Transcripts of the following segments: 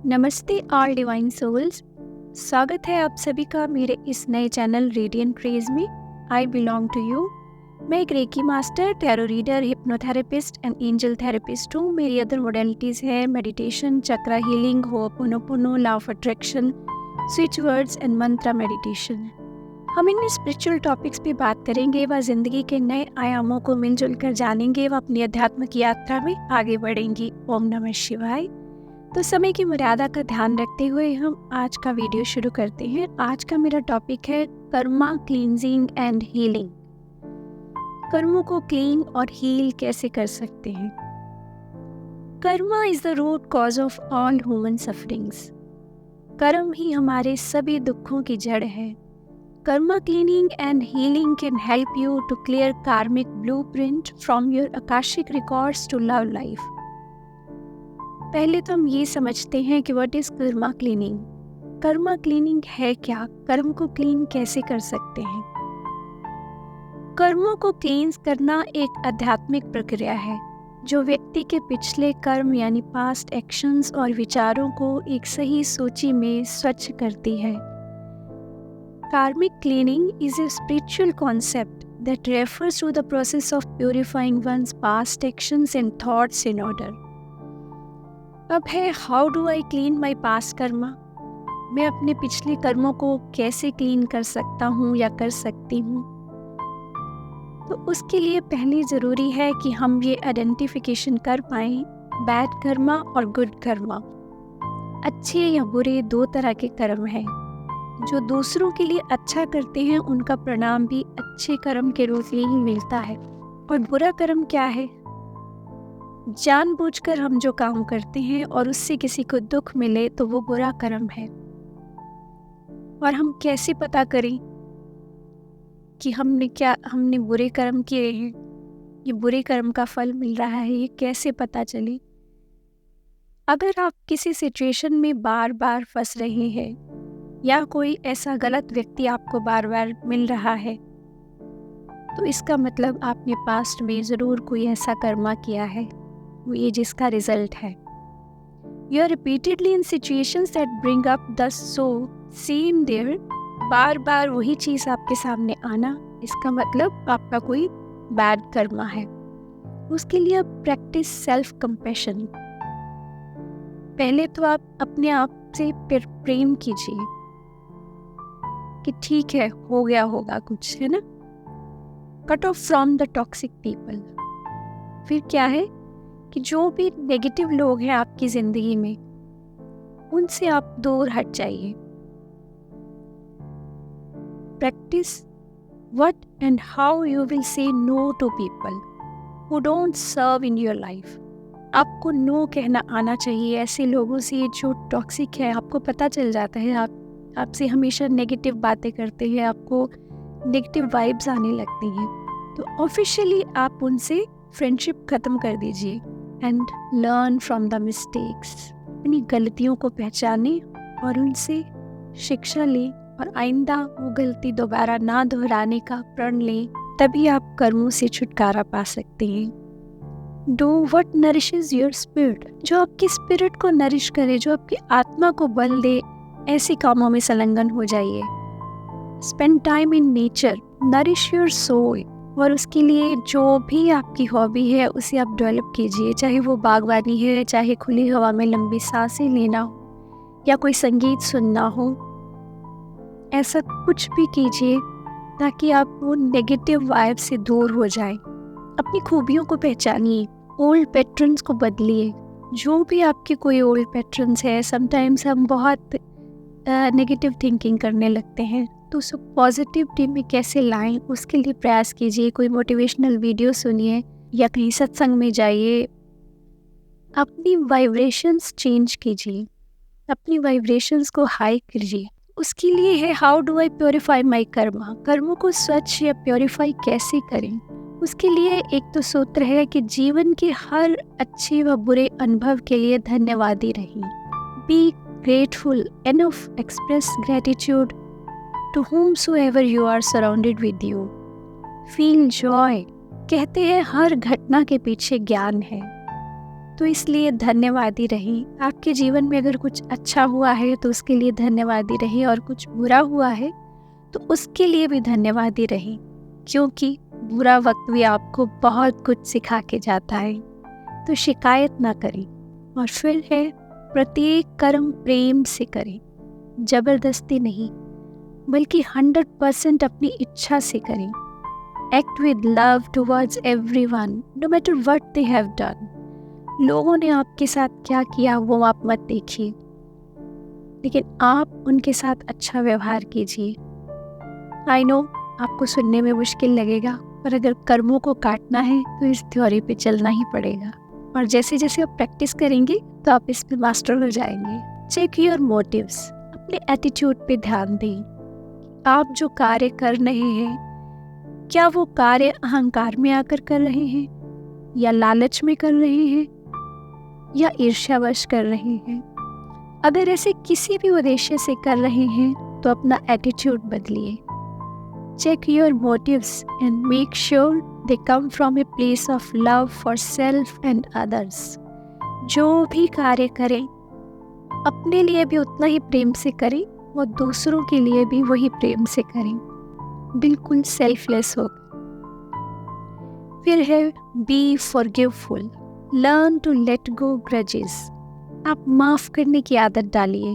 नमस्ते all divine souls. स्वागत है आप सभी का मेरे इस नए चैनल रेडियंट रेज में। I belong to you. मैं एक reiki master, tarot reader, hypnotherapist and angel therapist हूँ। मेरी अदर मॉडलिटीज़ है meditation, chakra healing, ho'oponopono, law of attraction, switch words and mantra meditation. हम इन स्पिरिचुअल टॉपिक्स पे बात करेंगे व जिंदगी के नए आयामों को मिलजुल कर जानेंगे व अपनी आध्यात्मिक यात्रा में आगे बढ़ेंगी। ओम नमः शिवाय। तो समय की मर्यादा का ध्यान रखते हुए हम आज का वीडियो शुरू करते हैं। आज का मेरा टॉपिक है कर्मा क्लींजिंग एंड हीलिंग। कर्मों को क्लीन और हील कैसे कर सकते हैं। Karma is the root cause of all human sufferings. कर्म ही हमारे सभी दुखों की जड़ है। Karma cleaning and healing can help you to clear karmic blueprint from your akashic records to love life. पहले तो हम ये समझते हैं कि what is karma cleaning. Karma cleaning है क्या, कर्म को क्लीन कैसे कर सकते हैं। कर्मों को क्लींस करना एक आध्यात्मिक प्रक्रिया है जो व्यक्ति के पिछले कर्म यानी पास्ट एक्शंस और विचारों को एक सही सूची में स्वच्छ करती है। कार्मिक cleaning is a spiritual concept that refers to the process of purifying one's past actions and thoughts in order. अब है how do I clean my past Karma. मैं अपने पिछले कर्मों को कैसे क्लीन कर सकता हूँ या कर सकती हूँ। तो उसके लिए पहले ज़रूरी है कि हम ये आइडेंटिफिकेशन कर पाएँ बैड कर्मा और गुड कर्मा। अच्छे या बुरे दो तरह के कर्म हैं। जो दूसरों के लिए अच्छा करते हैं उनका परिणाम भी अच्छे कर्म के रूप में ही मिलता है। और बुरा कर्म क्या है? जानबूझकर हम जो काम करते हैं और उससे किसी को दुख मिले तो वो बुरा कर्म है। और हम कैसे पता करें कि हमने बुरे कर्म किए हैं, ये बुरे कर्म का फल मिल रहा है, ये कैसे पता चले। अगर आप किसी सिचुएशन में बार बार फंस रहे हैं या कोई ऐसा गलत व्यक्ति आपको बार बार मिल रहा है तो इसका मतलब आपने पास्ट में ज़रूर कोई ऐसा कर्मा किया है, ये जिसका रिजल्ट है। You are repeatedly in situations that bring up the so same there. बार बार वही चीज़ आपके सामने आना, इसका मतलब आपका कोई बैड कर्मा है। उसके लिए आप प्रैक्टिस सेल्फ कंपैशन। पहले तो आप अपने आप से प्रेम कीजिए कि ठीक है, हो गया होगा कुछ, है ना। Cut off from the toxic people. फिर क्या है कि जो भी नेगेटिव लोग हैं आपकी ज़िंदगी में उनसे आप दूर हट जाइए। Practice what and how you will say no to people who don't serve in your life. आपको नो कहना आना चाहिए ऐसे लोगों से जो टॉक्सिक है। आपको पता चल जाता है आपसे हमेशा नेगेटिव बातें करते हैं, आपको नेगेटिव वाइब्स आने लगती हैं, तो ऑफिशियली आप उनसे फ्रेंडशिप ख़त्म कर दीजिए। And learn from the mistakes. अपनी गलतियों को पहचाने और उनसे शिक्षा लें और आइंदा वो गलती दोबारा ना दोहराने का प्रण लें। तभी आप कर्मों से छुटकारा पा सकते हैं। Do what nourishes your spirit. जो आपकी स्पिरिट को नरिश करे, जो आपकी आत्मा को बल दे, ऐसे कामों में संलग्न हो जाइए। Spend time in nature, nourish your soul. और उसके लिए जो भी आपकी हॉबी है उसे आप डेवलप कीजिए, चाहे वो बागवानी है, चाहे खुली हवा में लंबी सांसें लेना हो या कोई संगीत सुनना हो। ऐसा कुछ भी कीजिए ताकि आप वो नेगेटिव वाइब से दूर हो जाएं। अपनी खूबियों को पहचानिए, ओल्ड पैटर्न्स को बदलिए। जो भी आपके कोई ओल्ड पैटर्न्स है, समटाइम्स हम बहुत नेगेटिव थिंकिंग करने लगते हैं, तो उसे पॉजिटिविटी में कैसे लाएं उसके लिए प्रयास कीजिए। कोई मोटिवेशनल वीडियो सुनिए या कहीं सत्संग में जाइए। अपनी वाइब्रेशंस चेंज कीजिए, अपनी वाइब्रेशंस को हाई कीजिए। उसके लिए है हाउ डू आई प्योरीफाई माई कर्मा। कर्मों को स्वच्छ या प्योरीफाई कैसे करें। उसके लिए एक तो सूत्र है कि जीवन के हर अच्छे व बुरे अनुभव के लिए धन्यवादी रहें। Be grateful enough, express gratitude to whomsoever you are surrounded with you. Feel joy। कहते हैं हर घटना के पीछे ज्ञान है। तो इसलिए धन्यवादी रहें। आपके जीवन में अगर कुछ अच्छा हुआ है तो उसके लिए धन्यवादी रहें, और कुछ बुरा हुआ है तो उसके लिए भी धन्यवादी रहें, क्योंकि बुरा वक्त भी आपको बहुत कुछ सिखा के जाता है। तो शिकायत ना करें। और फिर है, प्रत्येक कर्म प्रेम से करें, जबरदस्ती नहीं, बल्कि 100% अपनी इच्छा से करें। Act with love towards everyone, no matter what they have done. लोगों ने आपके साथ क्या किया वो आप मत देखिए, लेकिन आप उनके साथ अच्छा व्यवहार कीजिए। आई नो आपको सुनने में मुश्किल लगेगा, पर अगर कर्मों को काटना है तो इस थ्योरी पे चलना ही पड़ेगा। और जैसे जैसे आप प्रैक्टिस करेंगे तो आप इस पे मास्टर हो जाएंगे। चेक योर मोटिव्स, अपने एटीट्यूड पे ध्यान दें। आप जो कार्य कर रहे हैं, क्या वो कार्य अहंकार में आकर कर रहे हैं, या लालच में कर रहे हैं, या ईर्ष्यावश कर रहे हैं? अगर ऐसे किसी भी उद्देश्य से कर रहे हैं तो अपना एटीट्यूड बदलिए। Check your motives and make sure they come from a place of love for self and others. जो भी कार्य करें अपने लिए भी उतना ही प्रेम से करें, और दूसरों के लिए भी वही प्रेम से करें, बिल्कुल सेल्फलेस हो। फिर है, be forgiveful, learn to let go grudges. आप माफ़ करने की आदत डालिए।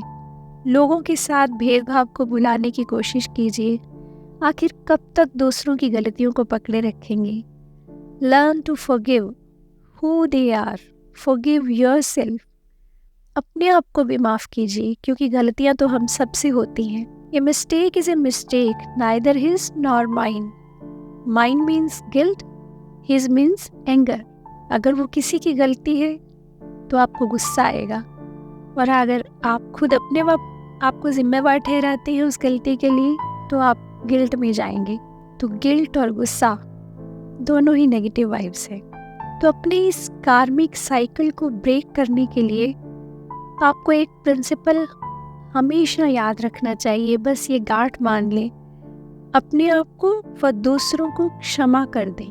लोगों के साथ भेदभाव को भुलाने की कोशिश कीजिए। आखिर कब तक दूसरों की गलतियों को पकड़े रखेंगे? Learn to forgive who they are, forgive yourself. अपने आप को भी माफ़ कीजिए, क्योंकि गलतियां तो हम सबसे होती हैं। A mistake is a mistake, neither his nor mine. Mine means guilt, his means anger. अगर वो किसी की गलती है तो आपको गुस्सा आएगा, और अगर आप खुद अपने आपको जिम्मेवार ठहराते हैं उस गलती के लिए तो आप गिल्ट में जाएंगे। तो गिल्ट और गुस्सा दोनों ही नेगेटिव वाइब्स है। तो अपने इस कार्मिक साइकिल को ब्रेक करने के लिए आपको एक प्रिंसिपल हमेशा याद रखना चाहिए। बस ये गांठ मान लें, अपने आप को व दूसरों को क्षमा कर दें।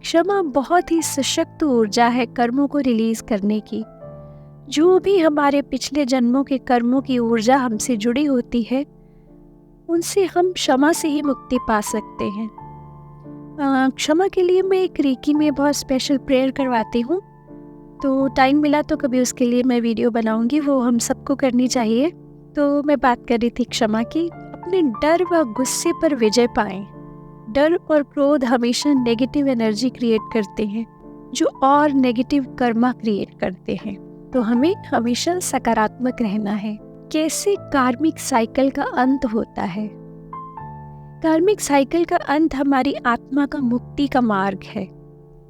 क्षमा बहुत ही सशक्त ऊर्जा है कर्मों को रिलीज करने की। जो भी हमारे पिछले जन्मों के कर्मों की ऊर्जा हमसे जुड़ी होती है, उनसे हम क्षमा से ही मुक्ति पा सकते हैं। क्षमा के लिए मैं एक रेकी में बहुत स्पेशल प्रेयर करवाती हूँ, तो टाइम मिला तो कभी उसके लिए मैं वीडियो बनाऊंगी, वो हम सबको करनी चाहिए। तो मैं बात कर रही थी क्षमा की। अपने डर व गुस्से पर विजय पाएं। डर और क्रोध हमेशा नेगेटिव एनर्जी क्रिएट करते हैं, जो और नेगेटिव कर्मा क्रिएट करते हैं। तो हमें हमेशा सकारात्मक रहना है। कैसे कार्मिक साइकिल का अंत होता है? कार्मिक साइकिल का अंत हमारी आत्मा का मुक्ति का मार्ग है।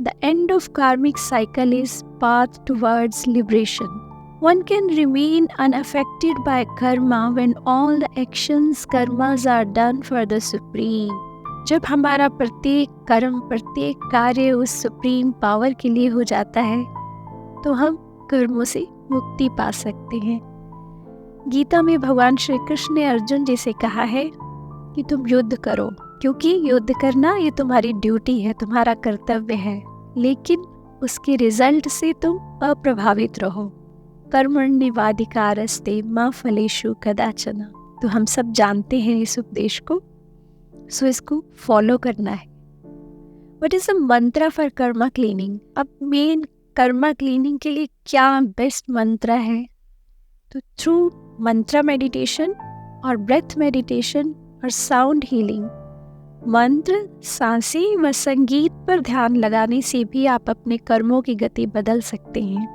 द एंड ऑफ कार्मिक cycle is path towards liberation. One can remain unaffected by karma when all the actions karmas are done for the supreme. जब हमारा प्रत्येक कर्म, प्रत्येक कार्य उस सुप्रीम पावर के लिए हो जाता है तो हम कर्मों से मुक्ति पा सकते हैं। गीता में भगवान श्री कृष्ण ने अर्जुन जी से कहा है कि तुम युद्ध करो, क्योंकि युद्ध करना ये तुम्हारी ड्यूटी है, तुम्हारा कर्तव्य है, लेकिन उसके रिजल्ट से तुम अप्रभावित रहो। कर्मण्येवाधिकारस्ते मा फलेषु कदाचन। तो हम सब जानते हैं इस उपदेश को, सो इसको फॉलो करना है। व्हाट इज द मंत्र फॉर कर्मा क्लीनिंग? अब मेन कर्मा क्लीनिंग के लिए क्या बेस्ट मंत्र है? तो थ्रू मंत्र मेडिटेशन और ब्रेथ मेडिटेशन और साउंड हीलिंग, मंत्र, सांसें व संगीत पर ध्यान लगाने से भी आप अपने कर्मों की गति बदल सकते हैं।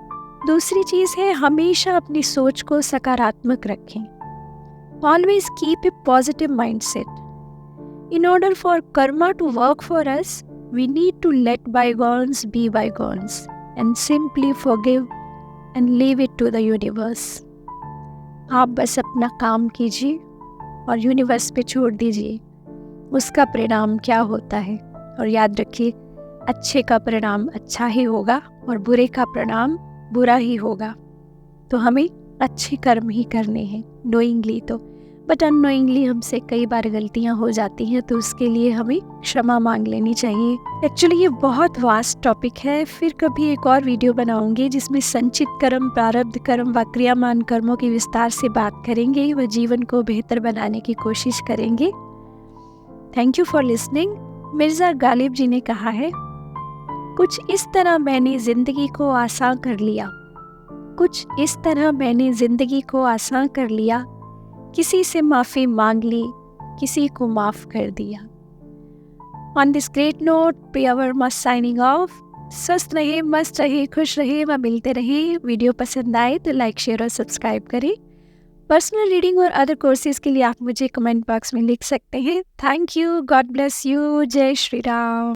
दूसरी चीज़ है, हमेशा अपनी सोच को सकारात्मक रखें। Always keep a positive mindset. In order for karma to work for us, we need to let bygones be bygones and simply forgive and leave it to the universe. आप बस अपना काम कीजिए और यूनिवर्स पे छोड़ दीजिए उसका परिणाम क्या होता है। और याद रखिए, अच्छे का परिणाम अच्छा ही होगा और बुरे का परिणाम बुरा ही होगा। तो हमें अच्छे कर्म ही करने हैं नोइंगली। तो बट अननोइंगली हमसे कई बार गलतियां हो जाती हैं, तो उसके लिए हमें क्षमा मांग लेनी चाहिए। एक्चुअली ये बहुत वास्ट टॉपिक है, फिर कभी एक और वीडियो बनाऊंगी जिसमें संचित कर्म, प्रारब्ध कर्म व क्रियामान कर्मों की विस्तार से बात करेंगे व जीवन को बेहतर बनाने की कोशिश करेंगे। Thank you for listening. Mirza Ghalib ji ने कहा है, कुछ इस तरह मैंने ज़िंदगी को आसान कर लिया, कुछ इस तरह मैंने ज़िंदगी को आसान कर लिया, किसी से माफ़ी मांग ली, किसी को माफ़ कर दिया। On this great note, Priya Verma signing off. स्वस्थ रहे, मस्त रहे, खुश रहे व मिलते रहे। वीडियो पसंद आए तो लाइक, शेयर और सब्सक्राइब करें। पर्सनल रीडिंग और अदर कोर्सेज के लिए आप मुझे कमेंट बॉक्स में लिख सकते हैं। Thank you, God bless you, जय श्री राम।